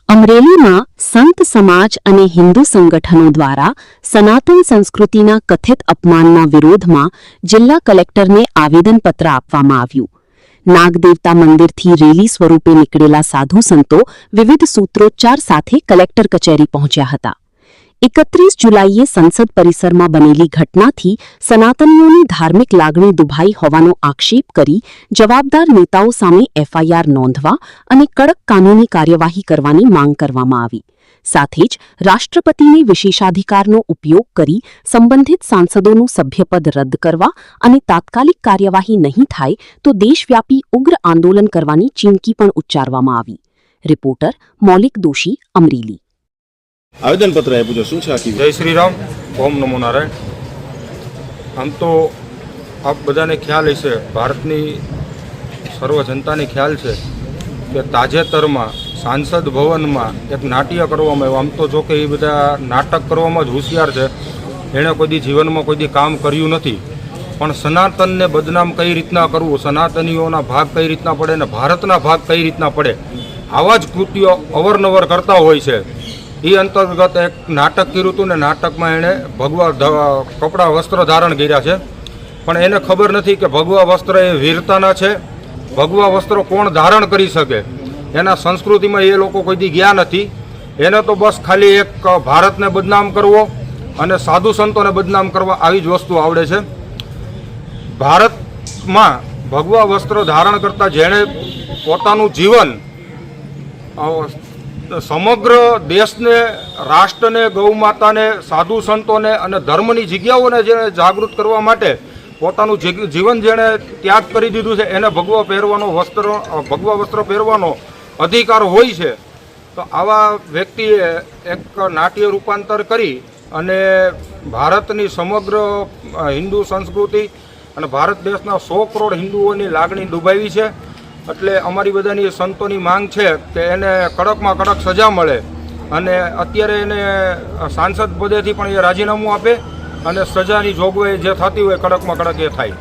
અમરેલીમાં સંત સમાજ અને હિન્દુ સંગઠનો દ્વારા સનાતન સંસ્કૃતિના કથિત અપમાનના વિરોધમાં જિલ્લા કલેક્ટરને આવેદનપત્ર આપવામાં આવ્યું. નાગદેવતા મંદિરથી રેલી સ્વરૂપે નીકળેલા સાધુ સંતો વિવિધ સૂત્રોચ્ચાર સાથે કલેક્ટર કચેરી પહોંચ્યા હતા. 31 જુલાઈએ સંસદ પરિસરમાં બનેલી ઘટનાથી સનાતનીઓની ધાર્મિક લાગણી દુભાઈ હોવાનો આક્ષેપ કરી જવાબદાર નેતાઓ સામે એફઆઈઆર નોંધવા અને કડક કાનૂની કાર્યવાહી કરવાની માંગ કરવામાં આવી. સાથે જ રાષ્ટ્રપતિને વિશેષાધિકારનો ઉપયોગ કરી સંબંધિત સાંસદોનું સભ્યપદ રદ કરવા અને તાત્કાલિક કાર્યવાહી નહીં થાય તો દેશવ્યાપી ઉગ્ર આંદોલન કરવાની ચીમકી પણ ઉચ્ચારવામાં આવી. રિપોર્ટર મૌલિક દોશી, અમરેલી. આવેદનપત્ર આપ્યું છે, શું છે આખી? જય શ્રી રામ, ઓમ નમો નારાયણ. આમ તો આપ બધાને ખ્યાલ હશે, ભારતની સર્વ જનતાને ખ્યાલ છે કે તાજેતરમાં સાંસદ ભવનમાં એક નાટ્ય કરવામાં આવ્યું. આમ તો જો કે એ બધા નાટક કરવામાં જ હોશિયાર છે, એણે કોઈ દી જીવનમાં કોઈ દી કામ કર્યું નથી. પણ સનાતનને બદનામ કઈ રીતના કરવું, સનાતનીઓના ભાગ કઈ રીતના પડે ને ભારતના ભાગ કઈ રીતના પડે, આવા જ કૃત્યો અવરનવર કરતા હોય છે. એ અંતર્ગત એક નાટક કર્યું હતું ને નાટકમાં એણે ભગવા કપડાં વસ્ત્ર ધારણ કર્યા છે. પણ એને ખબર નથી કે ભગવા વસ્ત્ર એ વીરતાના છે. ભગવા વસ્ત્રો કોણ ધારણ કરી શકે, એના સંસ્કૃતિમાં એ લોકો કોઈ દી ગયા નથી. એને તો બસ ખાલી એક ભારતને બદનામ કરવો અને સાધુ સંતોને બદનામ કરવા, આવી જ વસ્તુ આવડે છે. ભારતમાં ભગવા વસ્ત્ર ધારણ કરતા જેણે પોતાનું જીવન સમગ્ર દેશને, રાષ્ટ્રને, ગૌમાતાને, સાધુ સંતોને અને ધર્મની જગ્યાઓને જેને જાગૃત કરવા માટે પોતાનું જીવન જેણે ત્યાગ કરી દીધું છે, એને ભગવા વસ્ત્ર પહેરવાનો અધિકાર હોય છે. તો આવા વ્યક્તિએ એક નાટ્ય રૂપાંતર કરી અને ભારતની સમગ્ર હિન્દુ સંસ્કૃતિ અને ભારત દેશના 100 કરોડ હિન્દુઓની લાગણી ડૂબાવી છે. એટલે અમારી બધાની સંતોની માંગ છે કે એને કડકમાં કડક સજા મળે અને અત્યારે એને સાંસદ પદેથી પણ એ રાજીનામું આપે અને સજાની જોગવાઈ જે થતી હોય કડકમાં કડક એ થાય.